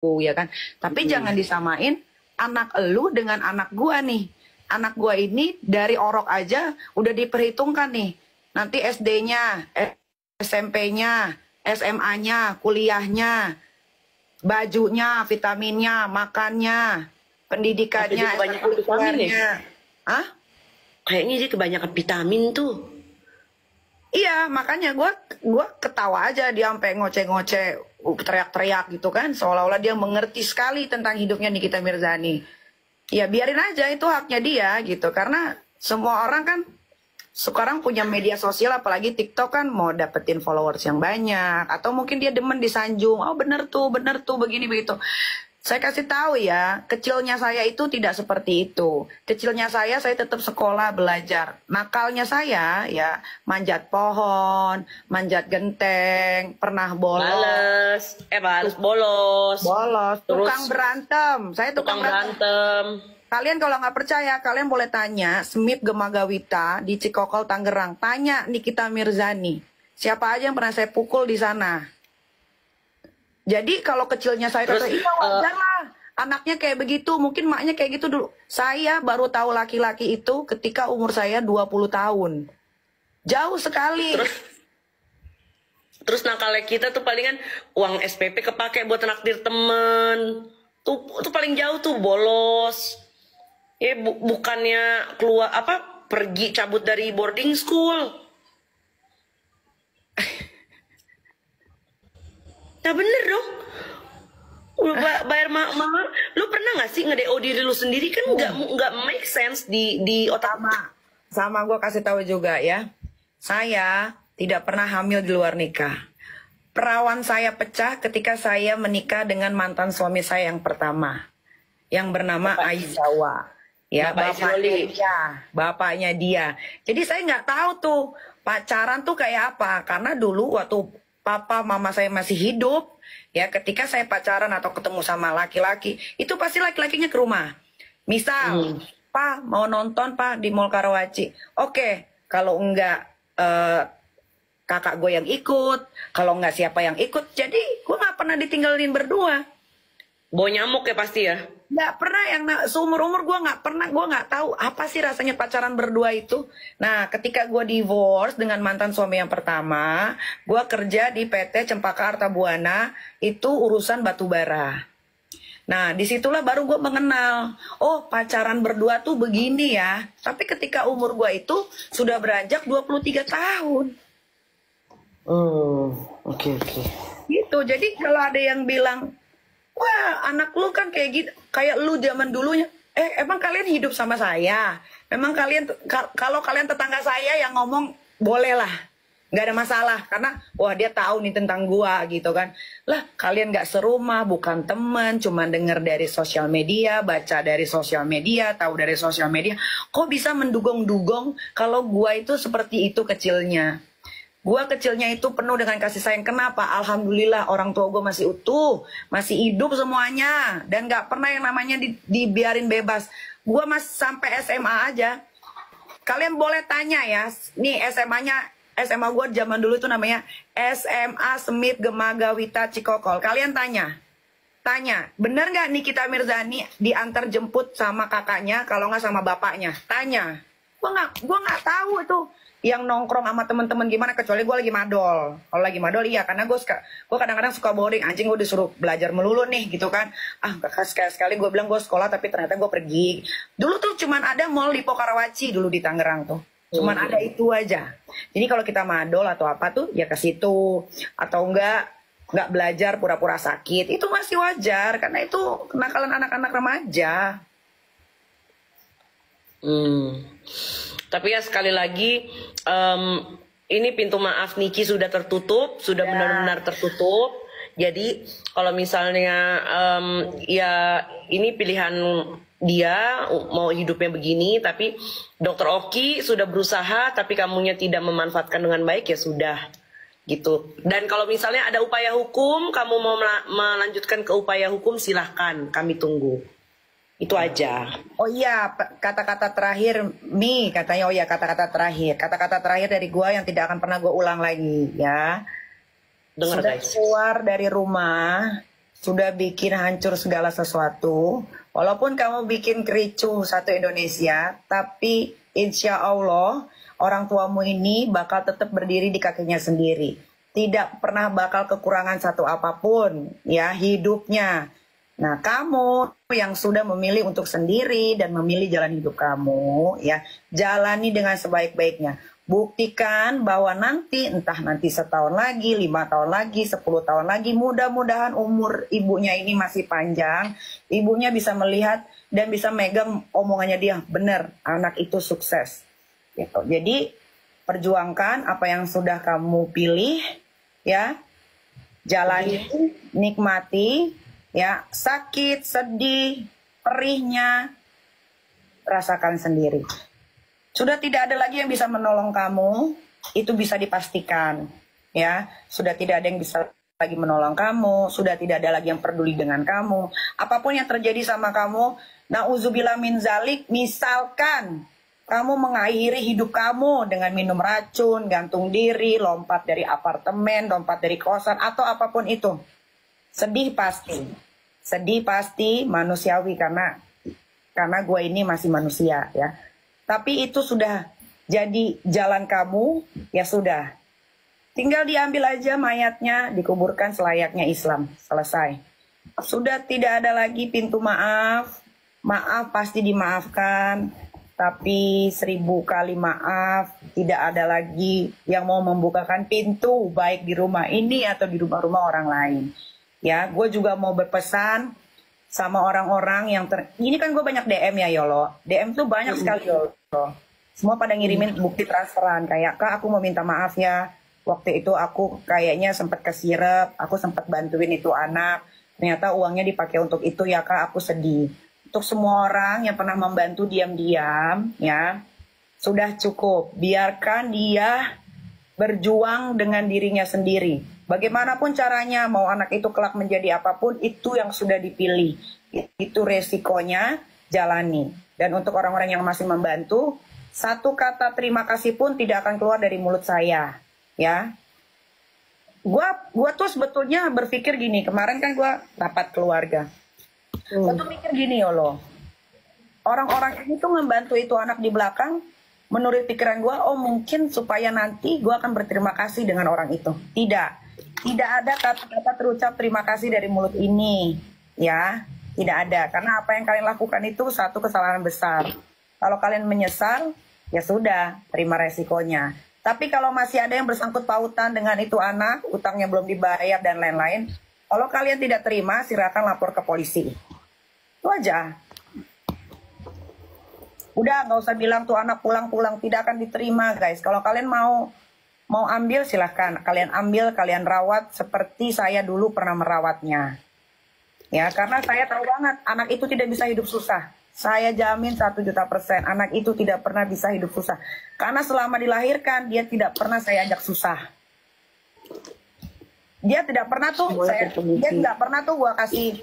ya kan. Tapi jangan disamain anak elu dengan anak gua nih. Anak gua ini dari orok aja udah diperhitungkan nih. Nanti SD-nya, SMP-nya, SMA-nya, kuliahnya, bajunya, vitaminnya, makannya, Apa dia pendidikannya, kebanyakan vitamin ya? ekstrakurikulernya. Hah? Kayaknya dia kebanyakan vitamin tuh. Iya, makanya gua ketawa aja dia sampai ngoceh-ngoceh, teriak-teriak gitu kan, seolah-olah dia mengerti sekali tentang hidupnya Nikita Mirzani. Ya biarin aja itu haknya dia gitu, karena semua orang kan sekarang punya media sosial, apalagi TikTok kan mau dapetin followers yang banyak, atau mungkin dia demen disanjung, oh bener tuh, begini begitu. Saya kasih tahu ya, kecilnya saya itu tidak seperti itu. Kecilnya saya tetap sekolah belajar. Nakalnya saya ya manjat pohon, manjat genteng, pernah bolos, Bolos. bolos, Terus tukang berantem. Saya tukang tukang berantem. berantem. Kalian kalau nggak percaya, kalian boleh tanya Smith Gemagawita di Cikokol Tangerang. Tanya Nikita Mirzani. Siapa aja yang pernah saya pukul di sana. Jadi kalau kecilnya saya Terus kata, iya wajar lah. Anaknya kayak begitu, mungkin maknya kayak gitu dulu. Saya baru tahu laki-laki itu ketika umur saya 20 tahun. Jauh sekali. Terus nakalnya kita tuh palingan uang SPP kepake buat naktir temen. Tuh paling jauh tuh bolos. Ya bukannya keluar pergi cabut dari boarding school. Nah bener dong. Bayar mahal. Lu pernah nggak sih nge-DO diri lu sendiri? Kan nggak make sense di otak. Sama gue kasih tahu juga ya. Saya tidak pernah hamil di luar nikah. Perawan saya pecah ketika saya menikah dengan mantan suami saya yang pertama, yang bernama Aizawa. Ya, bapaknya dia. Jadi saya nggak tahu tuh pacaran tuh kayak apa. Karena dulu waktu papa mama saya masih hidup, ya ketika saya pacaran atau ketemu sama laki-laki, itu pasti laki-lakinya ke rumah. Misal, Pak mau nonton Pak di Mall Karawaci. Oke, kalau enggak kakak gue yang ikut, kalau enggak siapa yang ikut. Jadi gue nggak pernah ditinggalin berdua. Bawa nyamuk ya pasti ya. Nggak pernah, yang seumur-umur gue nggak pernah, gue nggak tahu apa sih rasanya pacaran berdua itu. Nah, ketika gue divorce dengan mantan suami yang pertama, gue kerja di PT Cempaka Arta Buana, itu urusan batubara. Nah, disitulah baru gue mengenal, oh pacaran berdua tuh begini ya. Tapi ketika umur gue itu sudah beranjak 23 tahun. Oke. Gitu, jadi kalau ada yang bilang, wah anak lu kan kayak gitu, kayak lu zaman dulunya. Emang kalian hidup sama saya? Memang kalian, kalau kalian tetangga saya yang ngomong, boleh lah. Nggak ada masalah, karena wah dia tahu nih tentang gua gitu kan. Lah kalian nggak serumah, bukan teman, cuma denger dari sosial media, baca dari sosial media, tahu dari sosial media. Kok bisa mendugong-dugong kalau gua itu seperti itu kecilnya? Gua kecilnya itu penuh dengan kasih sayang. Kenapa? Alhamdulillah orang tua gue masih utuh, masih hidup semuanya, dan nggak pernah yang namanya dibiarin bebas. Gua masih sampai SMA aja. Kalian boleh tanya ya, nih SMA gue zaman dulu itu namanya SMA Smith Gemagawita Cikokol. Kalian tanya, bener nggak Nikita Mirzani diantar jemput sama kakaknya, kalau nggak sama bapaknya? Tanya. Gua nggak tahu itu yang nongkrong sama temen-temen gimana, kecuali gue lagi madol. Kalau lagi madol iya, karena gue kadang-kadang suka boring, anjing gue disuruh belajar melulu nih gitu kan. Sekali-sekali gue bilang gue sekolah, tapi ternyata gue pergi. Dulu tuh cuman ada mall di Karawaci dulu di Tangerang tuh. Cuman ada itu aja. Jadi kalau kita madol atau apa tuh ya ke situ, atau nggak belajar pura-pura sakit, itu masih wajar karena itu kenakalan anak-anak remaja. Tapi ya sekali lagi ini pintu maaf Niki sudah tertutup, sudah benar-benar tertutup. Jadi kalau misalnya ya ini pilihan dia mau hidupnya begini, tapi Dokter Oki sudah berusaha, tapi kamunya tidak memanfaatkan dengan baik, ya sudah gitu. Dan kalau misalnya ada upaya hukum, kamu mau melanjutkan ke upaya hukum, silahkan, kami tunggu. Itu aja. Oh iya, kata-kata terakhir Mi katanya. Oh iya, kata-kata terakhir dari gua yang tidak akan pernah gua ulang lagi ya. Dengar Sudah guys. keluar dari rumah, sudah bikin hancur segala sesuatu. Walaupun kamu bikin kericuh satu Indonesia, tapi insya Allah orang tuamu ini bakal tetap berdiri di kakinya sendiri. Tidak pernah bakal kekurangan satu apapun ya hidupnya. Nah, kamu yang sudah memilih untuk sendiri dan memilih jalan hidup kamu, ya, jalani dengan sebaik-baiknya. Buktikan bahwa nanti, entah nanti setahun lagi, 5 tahun lagi, 10 tahun lagi, mudah-mudahan umur ibunya ini masih panjang, ibunya bisa melihat dan bisa megang omongannya dia, benar, anak itu sukses. Gitu. Jadi, perjuangkan apa yang sudah kamu pilih, ya, jalani, nikmati, ya, sakit, sedih, perihnya, rasakan sendiri. Sudah tidak ada lagi yang bisa menolong kamu, itu bisa dipastikan, ya. Sudah tidak ada yang bisa lagi menolong kamu, sudah tidak ada lagi yang peduli dengan kamu. Apapun yang terjadi sama kamu, na'udzubillah min zalik, misalkan kamu mengakhiri hidup kamu dengan minum racun, gantung diri, lompat dari apartemen, lompat dari kosan, atau apapun itu. Sedih pasti manusiawi karena gue ini masih manusia ya. Tapi itu sudah jadi jalan kamu, ya sudah. Tinggal diambil aja mayatnya, dikuburkan selayaknya Islam, selesai. Sudah tidak ada lagi pintu maaf, maaf pasti dimaafkan, tapi 1000 kali maaf, tidak ada lagi yang mau membukakan pintu, baik di rumah ini atau di rumah-rumah orang lain. Ya, gue juga mau berpesan sama orang-orang yang ini kan gue banyak DM ya Yolo. DM tuh banyak sekali Yolo. Semua pada ngirimin bukti transferan kayak Kak aku mau minta maaf ya. Waktu itu aku kayaknya sempat kesirep, aku sempat bantuin itu anak. Ternyata uangnya dipakai untuk itu ya Kak, aku sedih. Untuk semua orang yang pernah membantu diam-diam ya, sudah cukup. Biarkan dia berjuang dengan dirinya sendiri. Bagaimanapun caranya, mau anak itu kelak menjadi apapun, itu yang sudah dipilih. Itu resikonya, jalani. Dan untuk orang-orang yang masih membantu, satu kata terima kasih pun tidak akan keluar dari mulut saya. Ya, gua tuh sebetulnya berpikir gini, kemarin kan gua rapat keluarga. Gua tuh mikir gini Yolo, orang-orang ini tuh membantu itu anak di belakang, menurut pikiran gue, oh mungkin supaya nanti gue akan berterima kasih dengan orang itu. Tidak ada kata-kata terucap terima kasih dari mulut ini, ya, tidak ada. Karena apa yang kalian lakukan itu satu kesalahan besar. Kalau kalian menyesal, ya sudah, terima resikonya. Tapi kalau masih ada yang bersangkut pautan dengan itu anak, utangnya belum dibayar dan lain-lain, kalau kalian tidak terima, silakan lapor ke polisi. Itu aja. Udah nggak usah bilang tuh anak pulang-pulang, tidak akan diterima guys. Kalau kalian mau ambil silahkan, kalian ambil, kalian rawat seperti saya dulu pernah merawatnya. Ya karena saya tahu banget anak itu tidak bisa hidup susah. Saya jamin 1.000.000% anak itu tidak pernah bisa hidup susah. Karena selama dilahirkan dia tidak pernah saya ajak susah. Dia tidak pernah tuh dia nggak pernah tuh gua kasih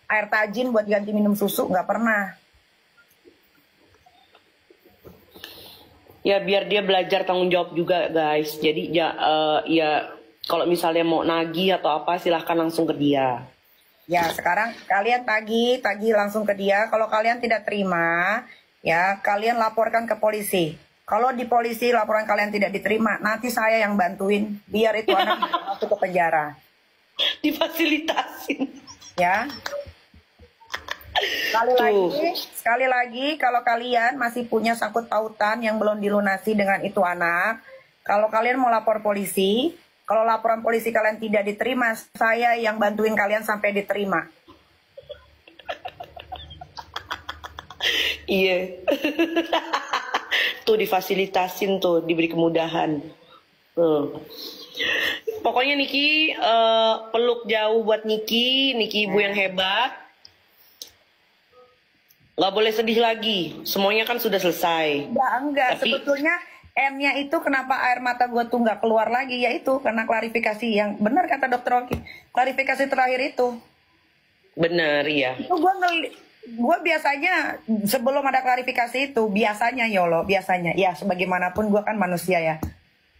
air tajin buat ganti minum susu, nggak pernah. Ya biar dia belajar tanggung jawab juga guys. Jadi ya kalau misalnya mau nagih atau apa silahkan langsung ke dia. Ya sekarang kalian tagih langsung ke dia. Kalau kalian tidak terima, ya kalian laporkan ke polisi. Kalau di polisi laporan kalian tidak diterima, nanti saya yang bantuin biar itu anak masuk ke penjara. Difasilitasin. Ya. Sekali lagi kalau kalian masih punya sangkut pautan yang belum dilunasi dengan itu anak, kalau kalian mau lapor polisi, kalau laporan polisi kalian tidak diterima, saya yang bantuin kalian sampai diterima. Iya. Tuh difasilitasin tuh, diberi kemudahan. Pokoknya Niki peluk jauh buat Niki ibu yang hebat. Nggak boleh sedih lagi, semuanya kan sudah selesai. Enggak. Tapi sebetulnya N-nya itu kenapa air mata gue tuh nggak keluar lagi, yaitu karena klarifikasi yang benar kata dokter Oki. Klarifikasi terakhir itu. Benar ya. Itu gue biasanya sebelum ada klarifikasi itu biasanya Yolo, biasanya ya sebagaimanapun gue kan manusia ya.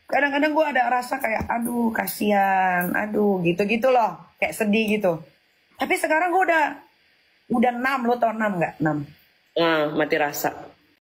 Kadang-kadang gue ada rasa kayak aduh kasihan, aduh gitu-gitu loh, kayak sedih gitu. Tapi sekarang gue udah 6, lo tau 6 nggak? 6. Nah, mati rasa.